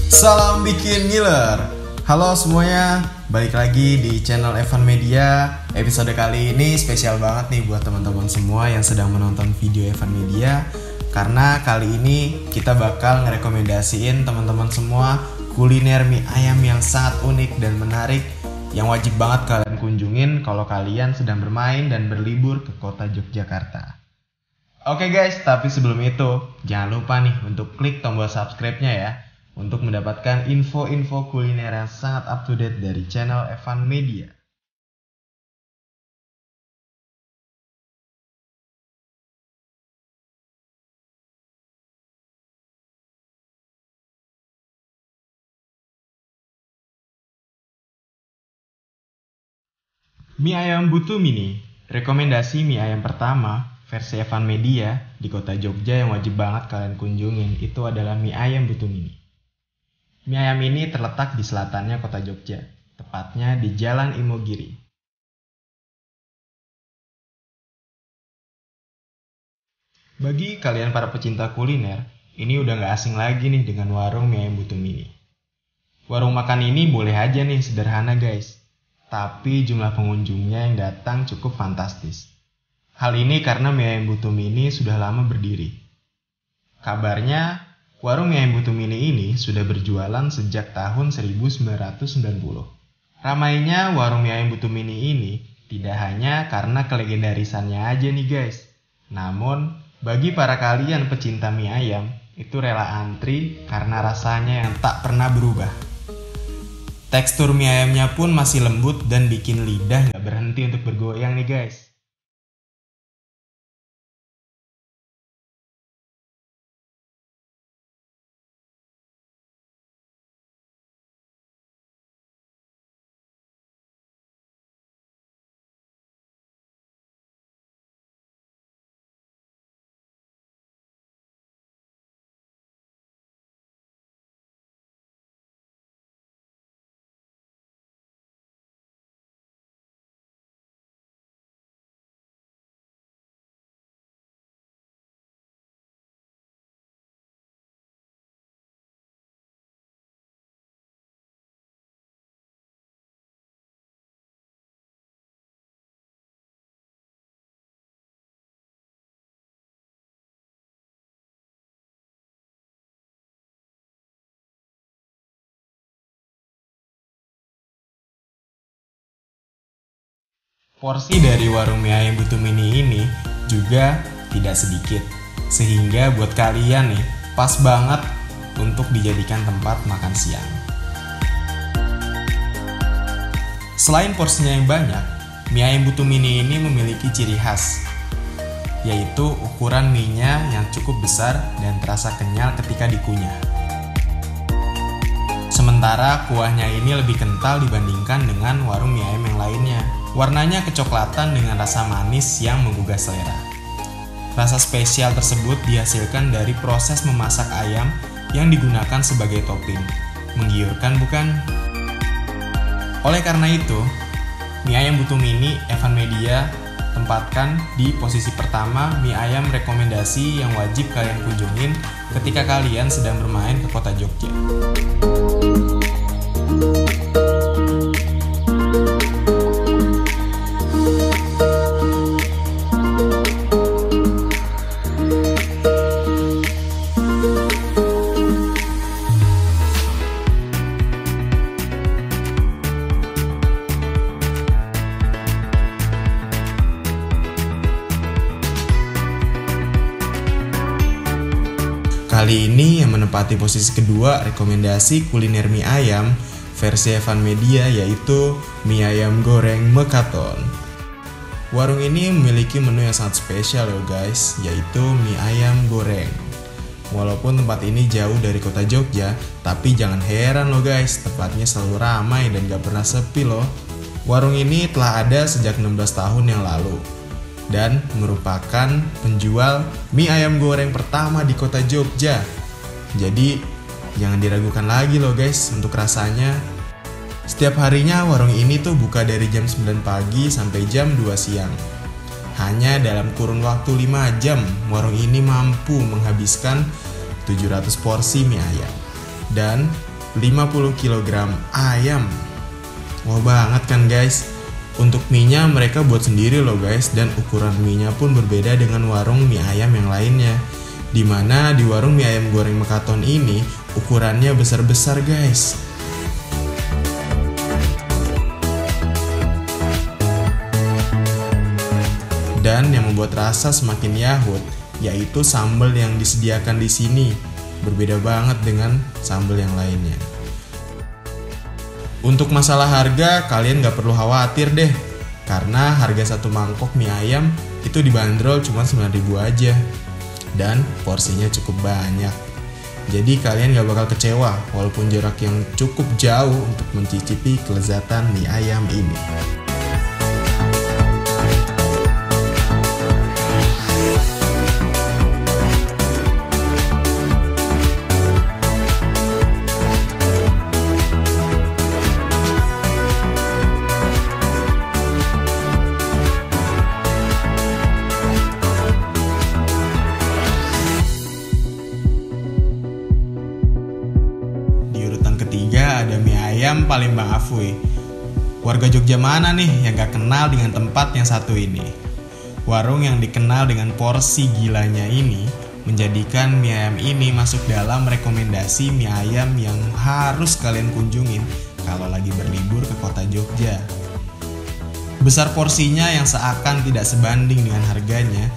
Salam bikin ngiler. Halo semuanya, balik lagi di channel Evan Media. Episode kali ini spesial banget nih buat teman-teman semua yang sedang menonton video Evan Media. Karena kali ini kita bakal ngerekomendasiin teman-teman semua kuliner mie ayam yang sangat unik dan menarik, yang wajib banget kalian kunjungin kalau kalian sedang bermain dan berlibur ke kota Yogyakarta. Oke guys, tapi sebelum itu jangan lupa nih untuk klik tombol subscribe-nya ya, untuk mendapatkan info-info kuliner yang sangat up to date dari channel Evan Media. Mie ayam Butu Mini. Rekomendasi mie ayam pertama versi Evan Media di kota Jogja yang wajib banget kalian kunjungin itu adalah mie ayam Butu Mini. Mie ayam ini terletak di selatannya kota Jogja, tepatnya di Jalan Imogiri. Bagi kalian para pecinta kuliner, ini udah gak asing lagi nih dengan warung mie ayam Butu Mini. Warung makan ini boleh aja nih sederhana guys, tapi jumlah pengunjungnya yang datang cukup fantastis. Hal ini karena mie ayam Butu Mini sudah lama berdiri. Kabarnya, warung mie ayam Butu Mini ini sudah berjualan sejak tahun 1990. Ramainya warung mie ayam Butu Mini ini tidak hanya karena kelegendarisannya aja nih guys. Namun, bagi para kalian pecinta mie ayam, itu rela antri karena rasanya yang tak pernah berubah. Tekstur mie ayamnya pun masih lembut dan bikin lidah gak berhenti untuk bergoyang nih guys. Porsi dari warung mie ayam Butu Mini ini juga tidak sedikit, sehingga buat kalian nih pas banget untuk dijadikan tempat makan siang. Selain porsinya yang banyak, mie ayam Butu Mini ini memiliki ciri khas, yaitu ukuran mie-nya yang cukup besar dan terasa kenyal ketika dikunyah. Sementara kuahnya ini lebih kental dibandingkan dengan warung mie ayam yang lainnya. Warnanya kecoklatan dengan rasa manis yang menggugah selera. Rasa spesial tersebut dihasilkan dari proses memasak ayam yang digunakan sebagai topping. Menggiurkan bukan? Oleh karena itu, mie ayam Butu Mini Evan Media tempatkan di posisi pertama mie ayam rekomendasi yang wajib kalian kunjungin ketika kalian sedang bermain ke kota Jogja. Kali ini yang menempati posisi kedua rekomendasi kuliner mie ayam versi Evan Media yaitu mie ayam goreng Mekaton. Warung ini memiliki menu yang sangat spesial loh guys, yaitu mie ayam goreng. Walaupun tempat ini jauh dari kota Jogja, tapi jangan heran loh guys, tempatnya selalu ramai dan gak pernah sepi loh. Warung ini telah ada sejak 16 tahun yang lalu dan merupakan penjual mie ayam goreng pertama di kota Jogja. Jadi jangan diragukan lagi loh guys untuk rasanya. Setiap harinya warung ini tuh buka dari jam 9 pagi sampai jam 2 siang. Hanya dalam kurun waktu 5 jam, warung ini mampu menghabiskan 700 porsi mie ayam. Dan 50 kg ayam. Wah banget kan guys. Untuk mie-nya mereka buat sendiri loh guys, dan ukuran mie-nya pun berbeda dengan warung mie ayam yang lainnya. Dimana di warung mie ayam goreng Mekaton ini ukurannya besar-besar guys. Dan yang membuat rasa semakin yahut yaitu sambal yang disediakan di sini. Berbeda banget dengan sambal yang lainnya. Untuk masalah harga, kalian gak perlu khawatir deh, karena harga satu mangkok mie ayam itu dibanderol cuma 9.000 aja. Dan porsinya cukup banyak. Jadi kalian gak bakal kecewa walaupun jarak yang cukup jauh untuk mencicipi kelezatan mie ayam ini. Ketiga ada mie ayam Palembang Afuy. Warga Jogja mana nih yang gak kenal dengan tempat yang satu ini? Warung yang dikenal dengan porsi gilanya ini menjadikan mie ayam ini masuk dalam rekomendasi mie ayam yang harus kalian kunjungin kalau lagi berlibur ke kota Jogja. Besar porsinya yang seakan tidak sebanding dengan harganya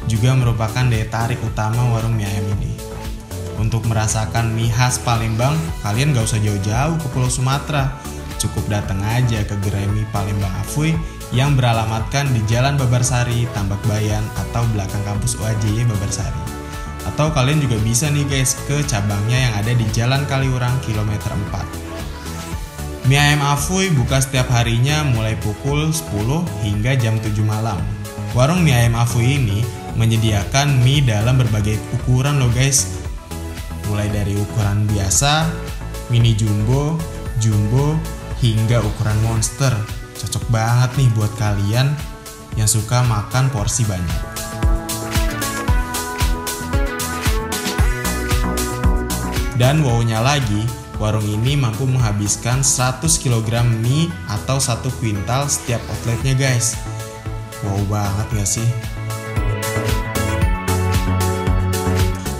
juga merupakan daya tarik utama warung mie ayam ini. Untuk merasakan mie khas Palembang, kalian gak usah jauh-jauh ke Pulau Sumatera. Cukup datang aja ke gerai mie Palembang Afuy yang beralamatkan di Jalan Babarsari, Tambak Bayan, atau belakang kampus UAJY Babarsari. Atau kalian juga bisa nih guys ke cabangnya yang ada di Jalan Kaliurang kilometer 4. Mie ayam Afuy buka setiap harinya mulai pukul 10 hingga jam 7 malam. Warung mie ayam Afuy ini menyediakan mie dalam berbagai ukuran loh guys. Mulai dari ukuran biasa, mini jumbo, jumbo, hingga ukuran monster. Cocok banget nih buat kalian yang suka makan porsi banyak. Dan wow-nya lagi, warung ini mampu menghabiskan 100 kg mie atau 1 kuintal setiap outletnya guys. Wow banget gak sih?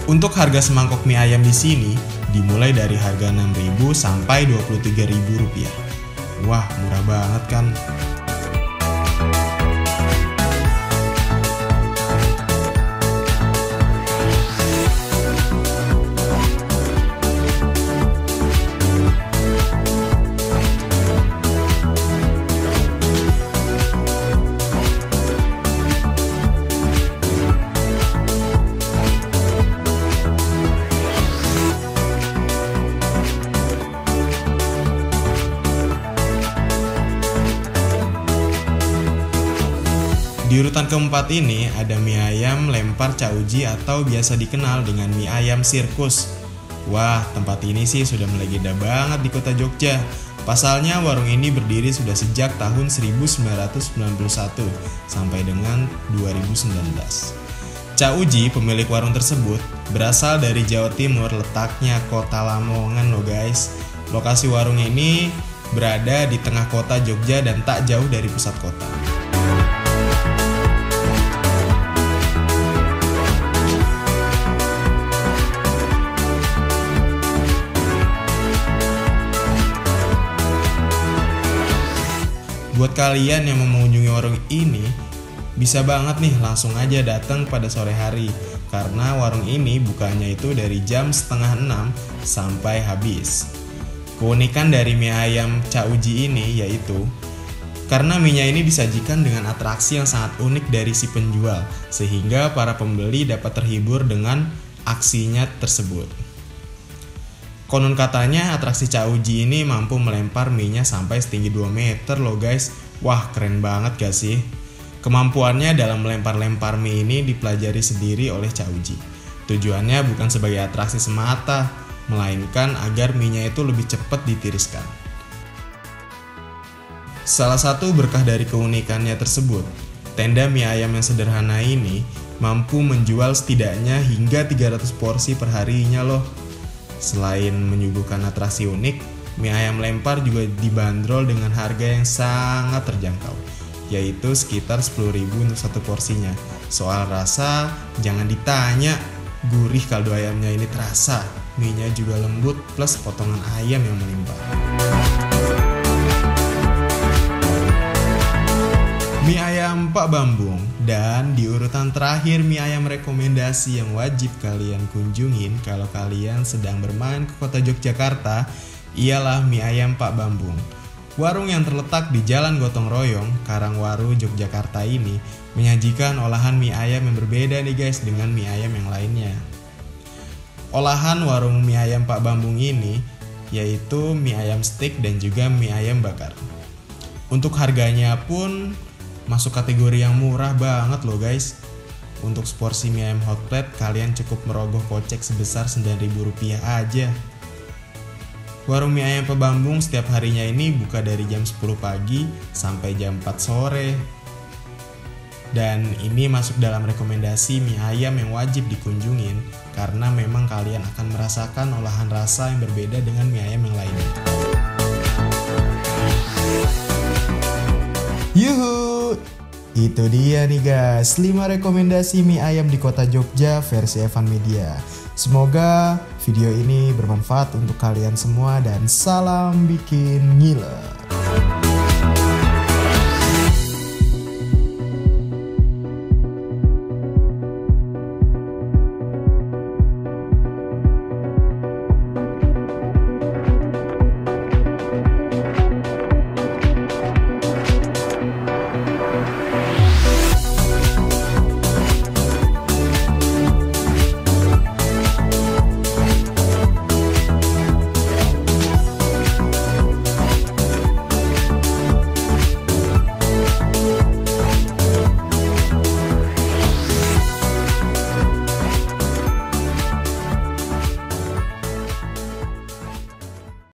Untuk harga semangkok mie ayam di sini dimulai dari harga 6.000 sampai 23.000 rupiah. Wah, murah banget kan? Di urutan keempat ini ada mie ayam lempar cauji atau biasa dikenal dengan mie ayam sirkus. Wah, tempat ini sih sudah melegenda banget di kota Jogja. Pasalnya warung ini berdiri sudah sejak tahun 1991 sampai dengan 2019. Cauji, pemilik warung tersebut, berasal dari Jawa Timur, letaknya kota Lamongan loh guys. Lokasi warung ini berada di tengah kota Jogja dan tak jauh dari pusat kota. Buat kalian yang mau mengunjungi warung ini, bisa banget nih langsung aja datang pada sore hari. Karena warung ini bukanya itu dari jam setengah 6 sampai habis. Keunikan dari mie ayam cauji ini yaitu karena mie-nya ini disajikan dengan atraksi yang sangat unik dari si penjual, sehingga para pembeli dapat terhibur dengan aksinya tersebut. Konon katanya atraksi cauji ini mampu melempar mie-nya sampai setinggi 2 meter loh guys. Wah, keren banget gak sih? Kemampuannya dalam melempar-lempar mie ini dipelajari sendiri oleh cauji. Tujuannya bukan sebagai atraksi semata, melainkan agar mie-nya itu lebih cepat ditiriskan. Salah satu berkah dari keunikannya tersebut, tenda mie ayam yang sederhana ini mampu menjual setidaknya hingga 300 porsi per harinya loh. Selain menyuguhkan atraksi unik, mie ayam lempar juga dibanderol dengan harga yang sangat terjangkau, yaitu sekitar 10.000 untuk satu porsinya. Soal rasa, jangan ditanya, gurih kaldu ayamnya ini terasa, mie-nya juga lembut plus potongan ayam yang melimpah. Mie ayam Pak Bambung, dan di urutan terakhir mie ayam rekomendasi yang wajib kalian kunjungin kalau kalian sedang bermain ke kota Yogyakarta ialah mie ayam Pak Bambung. Warung yang terletak di Jalan Gotong Royong, Karangwaru, Yogyakarta ini menyajikan olahan mie ayam yang berbeda nih guys dengan mie ayam yang lainnya. Olahan warung mie ayam Pak Bambung ini yaitu mie ayam steak dan juga mie ayam bakar. Untuk harganya pun masuk kategori yang murah banget loh guys. Untuk seporsi mie ayam hot plate kalian cukup merogoh kocek sebesar Rp9.000 aja. Warung mie ayam Pak Bambung setiap harinya ini buka dari jam 10 pagi sampai jam 4 sore. Dan ini masuk dalam rekomendasi mie ayam yang wajib dikunjungin karena memang kalian akan merasakan olahan rasa yang berbeda dengan mie ayam yang lainnya. Yuhu! Itu dia nih guys, 5 rekomendasi mie ayam di kota Jogja versi Evan Media. Semoga video ini bermanfaat untuk kalian semua dan salam bikin ngiler.